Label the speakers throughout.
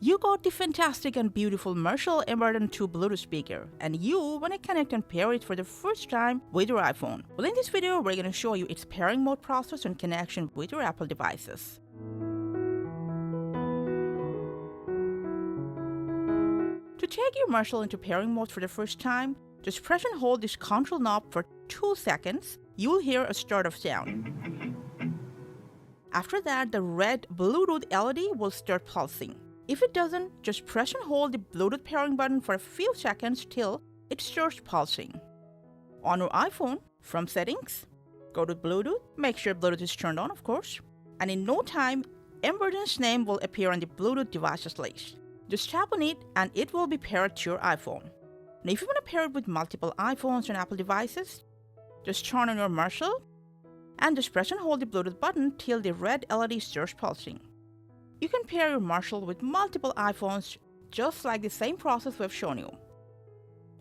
Speaker 1: You got the fantastic and beautiful Marshall Emberton II Bluetooth speaker, and you want to connect and pair it for the first time with your iPhone. Well, in this video, we're going to show you its pairing mode process and connection with your Apple devices. To take your Marshall into pairing mode for the first time, just press and hold this control knob for 2 seconds. You'll hear a start-off sound. After that, the red Bluetooth LED will start pulsing. If it doesn't, just press and hold the Bluetooth pairing button for a few seconds till it starts pulsing. On your iPhone, from Settings, go to Bluetooth, make sure Bluetooth is turned on, of course, and in no time, Emberton's name will appear on the Bluetooth devices list. Just tap on it and it will be paired to your iPhone. Now if you want to pair it with multiple iPhones and Apple devices, just turn on your Marshall and just press and hold the Bluetooth button till the red LED starts pulsing. You can pair your Marshall with multiple iPhones just like the same process we've shown you.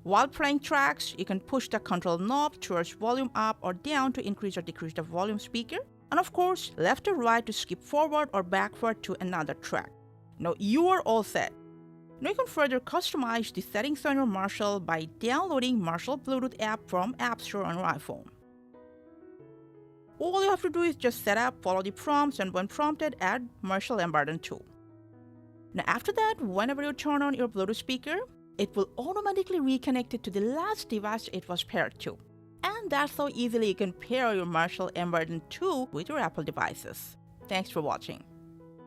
Speaker 1: While playing tracks, you can push the control knob towards volume up or down to increase or decrease the volume speaker, and of course left or right to skip forward or backward to another track. Now you are all set. Now you can further customize the settings on your Marshall by downloading Marshall Bluetooth app from App Store on your iPhone. All you have to do is just set up, follow the prompts, and when prompted, add Marshall Emberton II. Now after that, whenever you turn on your Bluetooth speaker, it will automatically reconnect it to the last device it was paired to. And that's how easily you can pair your Marshall Emberton II with your Apple devices. Thanks for watching.